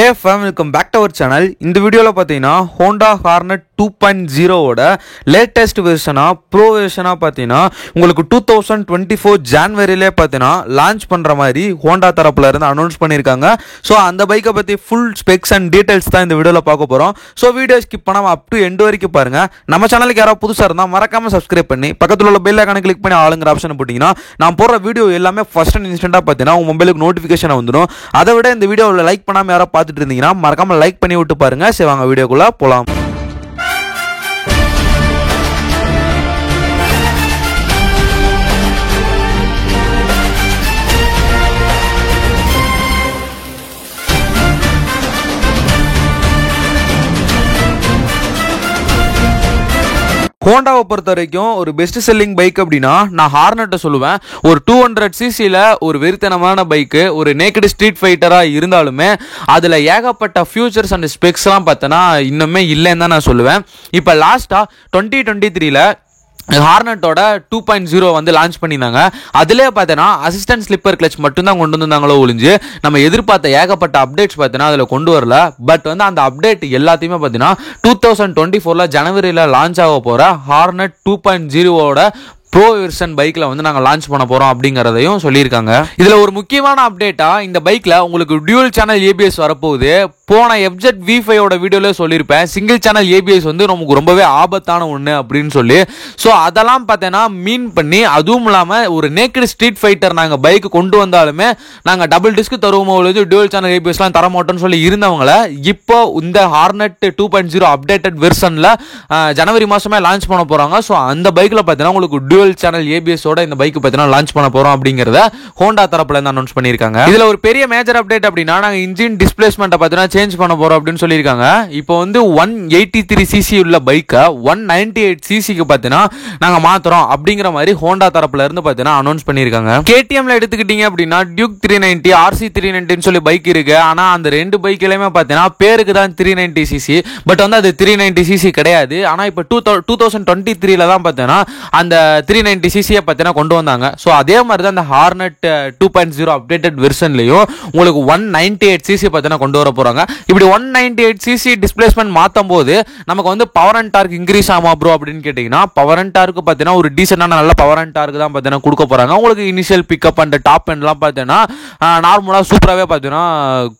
Hey fam, welcome back to our channel. இந்த வீடியோல பாத்தீங்கன்னா Honda Hornet 2.0 ஓட லேட்டஸ்ட் வெர்ஷனா ப்ரோ வெர்ஷனா பாத்தீங்கன்னா உங்களுக்கு 2024 ஜனவரியிலே பாத்தீங்கன்னா லான்ச் பண்ற மாதிரி Honda தரப்புல இருந்து அனௌன்ஸ் பண்ணிருக்காங்க. சோ அந்த பைக்கை பத்தி ஃபுல் ஸ்பெக்ஸ் அண்ட் டீடைல்ஸ் தான் இந்த வீடியோல பார்க்க போறோம். சோ வீடியோ ஸ்கிப் பண்ணாம அப் டு எண்ட் வரைக்கும் பாருங்க. நம்ம சேனலுக்கு யாராவது புதுசா இருந்தா மறக்காம சப்ஸ்கிரைப் பண்ணி பக்கத்துல உள்ள பெல் ஐகானை கிளிக் பண்ணி ஆளுங்கிற ஆப்ஷன் போட்டீங்கன்னா நான் போடுற வீடியோ எல்லாமே ஃபர்ஸ்ட் அண்ட் இன்ஸ்டன்ட்டா பாத்தீங்கன்னா உங்க மொபைலுக்கு நோட்டிஃபிகேஷன் வந்துடும். அதை விட இந்த வீடியோவில் லைக் பண்ணாம யாராவது பார்த்துட்டு இருந்தீங்கன்னா மறக்காம லைக் பண்ணி விட்டு பாருங்க. சரி வாங்க வீடியோக்குள்ள போலாம். ஹோண்டாவை பொறுத்த வரைக்கும் ஒரு பெஸ்ட் செல்லிங் பைக் அப்படின்னா நான் ஹார்னட்டை சொல்லுவேன். ஒரு 200cc ஒரு வெறித்தனமான பைக்கு, ஒரு நேக்கடு ஸ்ட்ரீட் ஃபைட்டராக இருந்தாலுமே அதில் ஏகப்பட்ட ஃபியூச்சர்ஸ் அண்ட் ஸ்பெக்ஸ்லாம் பார்த்தோன்னா இன்னுமே இல்லைன்னு தான் நான் சொல்லுவேன். இப்போ லாஸ்ட்டாக 2023 ஹார்னட்டோட 2.0 வந்து லான்ச் பண்ணியிருந்தாங்க. அதிலே பார்த்தோன்னா அசிஸ்டன்ட் ஸ்லிப்பர் கிளச் மட்டும்தான் கொண்டு வந்தாங்களோ ஒழிஞ்சு நம்ம எதிர்பார்த்த ஏகப்பட்ட அப்டேட்ஸ் பார்த்தீங்கன்னா அதில் கொண்டு வரல. பட் வந்து அந்த அப்டேட் எல்லாத்தையுமே பார்த்தீங்கன்னா 2024 ஜனவரியில் லான்ச் ஆக போகிற ஹார்னட் 2.0 ப்ரோ வெர்ஷன் பைக்கில் வந்து நாங்கள் லான்ச் பண்ண போகிறோம் அப்படிங்கிறதையும் சொல்லியிருக்காங்க. இதில் ஒரு முக்கியமான அப்டேட்டாக இந்த பைக்கில் உங்களுக்கு டியூல் சேனல் ஏபிஎஸ் வரப்போகுது. போன FZ V5 வீடியோவில் சொல்லியிருப்பேன், சிங்கிள் சேனல் ஏபிஎஸ் வந்து நமக்கு ரொம்பவே ஆபத்தான ஒன்று அப்படின்னு சொல்லி. ஸோ அதெல்லாம் பார்த்தீங்கன்னா மீன் பண்ணி, அதுவும் இல்லாமல் ஒரு நேக்கடு ஸ்ட்ரீட் ஃபைட்டர் நாங்கள் பைக்கு கொண்டு வந்தாலுமே நாங்கள் டபுள் டிஸ்க் தருவோம் பொழுது டியூல் சேனல் ஏபிஎஸ்லாம் தர மாட்டோம்னு சொல்லி இருந்தவங்கள இப்போ இந்த ஹார்னட் 2.0 அப்டேட்டட் வெர்ஷனில் ஜனவரி மாதமே லான்ச் பண்ண போகிறாங்க. ஸோ அந்த பைக்கில் பார்த்தீங்கன்னா உங்களுக்கு டியூல் சேனல் ஏபிஎஸோட இந்த பைக் பார்த்தீங்கன்னா லான்ச் பண்ண போகிறோம் அப்படிங்கிறத ஹோண்டா தரப்புல இருந்து அனௌன்ஸ் பண்ணியிருக்காங்க. இதில் ஒரு பெரிய மேஜர் அப்டேட் அப்படின்னா நாங்கள் இன்ஜின் டிஸ்பிளேஸ்மெண்ட்டை பார்த்தீங்கன்னா சேஞ்ச் பண்ண போறோம் அப்படின்னு சொல்லியிருக்காங்க. இப்போ வந்து 183cc உள்ள பைக்கை 198cc பார்த்தீங்கன்னா நாங்கள் மாத்துறோம் அப்படிங்கிற மாதிரி ஹோண்டா தரப்புல இருந்து பார்த்தீங்கன்னா அனௌன்ஸ் பண்ணியிருக்காங்க. KTMல எடுத்துக்கிட்டீங்க அப்படின்னா டியூக் 390 RC 390 சொல்லி பைக் இருக்கு. ஆனால் அந்த ரெண்டு பைக்கிலையுமே பார்த்தீங்கன்னா பேருக்கு தான் 390cc, பட் வந்து அது 390cc கிடையாது. ஆனால் இப்போ 2023 தான் பார்த்தீங்கன்னா அந்த 390cc பார்த்தீங்கன்னா கொண்டு வந்தாங்க. ஸோ அதே மாதிரி தான் அந்த ஹார்னட் 2.0 அப்டேட்டட் வெர்ஷன்லையும் உங்களுக்கு 198cc பார்த்தீங்கன்னா கொண்டு வர போறாங்க. இப்படி 198cc டிஸ்பிளேஸ்மெண்ட் மாற்றும் போது நமக்கு வந்து பவர் அண்ட் டார்க் இன்க்ரீஸ் ஆமா ப்ரோ அப்படின்னு கேட்டிங்கன்னா பவர் அண்ட் டார்க் பார்த்தீங்கன்னா ஒரு டீசெண்டான நல்ல பவர் அண்ட் டார்க் தான் பார்த்தீங்கன்னா கொடுக்க போறாங்க. உங்களுக்கு இனிஷியல் பிக்கப் அண்ட் டாப் எண்ட்லாம் பார்த்தீங்கன்னா நார்மலாக சூப்பராகவே பார்த்தீங்கன்னா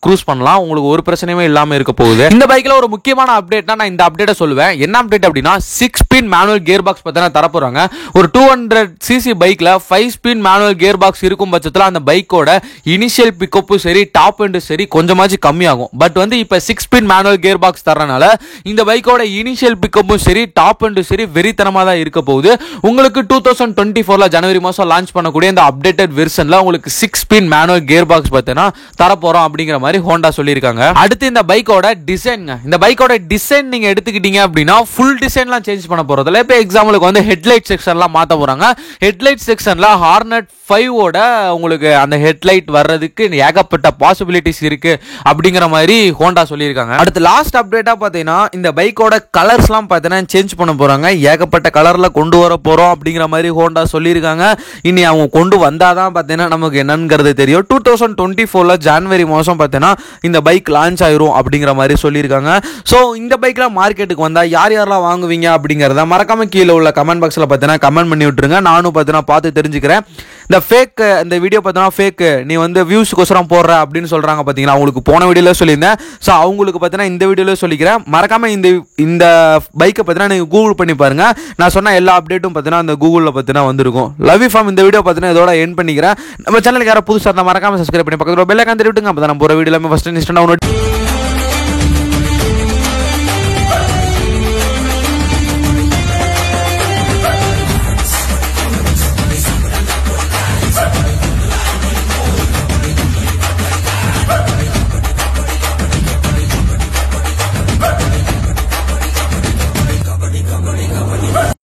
க்ரூஸ் பண்ணலாம். உங்களுக்கு ஒரு பிரச்சனையுமே இல்லாமல் இருக்க போகுது. இந்த பைக்கில் ஒரு முக்கியமான அப்டேட்னா நான் இந்த அப்டேட்டை சொல்லுவேன். என்ன அப்டேட் அப்படின்னா 6 ஸ்பீட் மேனுவல் கியர் பாக்ஸ் பார்த்தீங்கன்னா தரப்போறாங்க. ஒரு 200cc பைக்கில் 5 ஸ்பீட் மேனுவல் கியர் பாக்ஸ் இருக்கும் பட்சத்தில் அந்த பைக்கோட இனிஷியல் பிக்கப்பும் சரி டாப் எண்டும் சரி கொஞ்சமாச்சும் கம்மியாகும். பட் வந்து இப்போ 6 ஸ்பீட் மேனுவல் கியர் பாக்ஸ் தரனால இந்த பைக்கோட இனிஷியல் பிக்கப்பும் சரி டாப் எண்டும் சரி வெறித்தனமாக தான் இருக்க போகுது. உங்களுக்கு 2024 ஜனவரி மாதம் லான்ச் பண்ணக்கூடிய இந்த அப்டேட்டட் வெர்ஷன்ல உங்களுக்கு 6 ஸ்பீட் மேனுவல் கியர் பாக்ஸ் பார்த்தீங்கன்னா தரப்போறோம் அப்படிங்கிற மாதிரி ஹோண்டா சொல்லியிருக்காங்க. அடுத்து இந்த பைக்கோட டிசைன், இந்த பைக்கோட டிசைன் நீங்க எடுத்துக்கிட்டீங்க அப்படின்னா ஃபுல் டிசைன்லாம் சேஞ்ச் பண்ண போறதில்ல. இப்போ எக்ஸாம்பிளுக்கு வந்து ஹெட்லைட் செக்ஷன்லாம் மாற்ற போறாங்க. ஹெட்லைட் செக்ஷன்ல ஹார்னட் 5 உங்களுக்கு அந்த ஹெட்லைட் வர்றதுக்கு ஏகப்பட்ட பாசிபிலிட்டிஸ் இருக்கு அப்படிங்கிற மாதிரி ஹோண்டா சொல்லியிருக்காங்க. அடுத்து லாஸ்ட் அப்டேட்டா பார்த்தீங்கன்னா இந்த பைக்கோட கலர்ஸ்லாம் பார்த்தீங்கன்னா சேஞ்ச் பண்ண போறாங்க. ஏகப்பட்ட கலர்ல கொண்டு வர போறோம் அப்படிங்கிற மாதிரி ஹோண்டா சொல்லியிருக்காங்க. இனி அவங்க கொண்டு வந்தாதான் பார்த்தீங்கன்னா நமக்கு என்னங்கிறது தெரியும். 2024 ஜனவரி மாதம் பார்த்தீங்கன்னா இந்த பைக் லான்ச் ஆயிரும் அப்படிங்கிற மாதிரி சொல்லியிருக்காங்க. ஸோ இந்த பைக்ல மார்க்கெட்டுக்கு வந்தா யார் யாரெல்லாம் வாங்குவீங்க அப்படிங்கிறத மறக்காம கீழே உள்ள கமெண்ட் பாக்ஸ்ல பார்த்தீங்கன்னா கமெண்ட் பண்ணி விட்டுருங்க. நானும் பார்த்தீங்கன்னா பார்த்து தெரிஞ்சுக்கிறேன். இந்த வீடியோ பார்த்தீங்கன்னா ஃபேக், நீ வந்து வியூஸ்க்கோசரம் போடுற அப்படின்னு சொல்றாங்க பார்த்தீங்களா, அவங்களுக்கு போன வீடியோல சொல்லியிருந்தேன். ஸோ அவங்களுக்கு பார்த்தீங்கன்னா இந்த வீடியோல சொல்லிக்கிறேன். மறக்காம இந்த பைக்கை பார்த்தீங்கன்னா நீங்க கூகுள் பண்ணி பாருங்க. நான் சொன்ன எல்லா அப்டேட்டும் பார்த்தீங்கன்னா அந்த கூகுளில் பார்த்தீங்கன்னா வந்திருக்கும். லவ் யூ ஃபார்ம் இந்த வீடியோ பார்த்தீங்கன்னா இதோட எண்ட் பண்ணிக்கிறேன். நம்ம சேனலுக்கு யாராவது புதுசாக இருந்தால் மறக்காம சப்ஸ்கிரைப் பண்ணி பக்கத்தில் பெல் ஐகான் தட்டி விட்டுங்க. அப்போ தான் நம்ம போகிற வீடியோல ஃபர்ஸ்ட் இன்ஸ்டன்ட்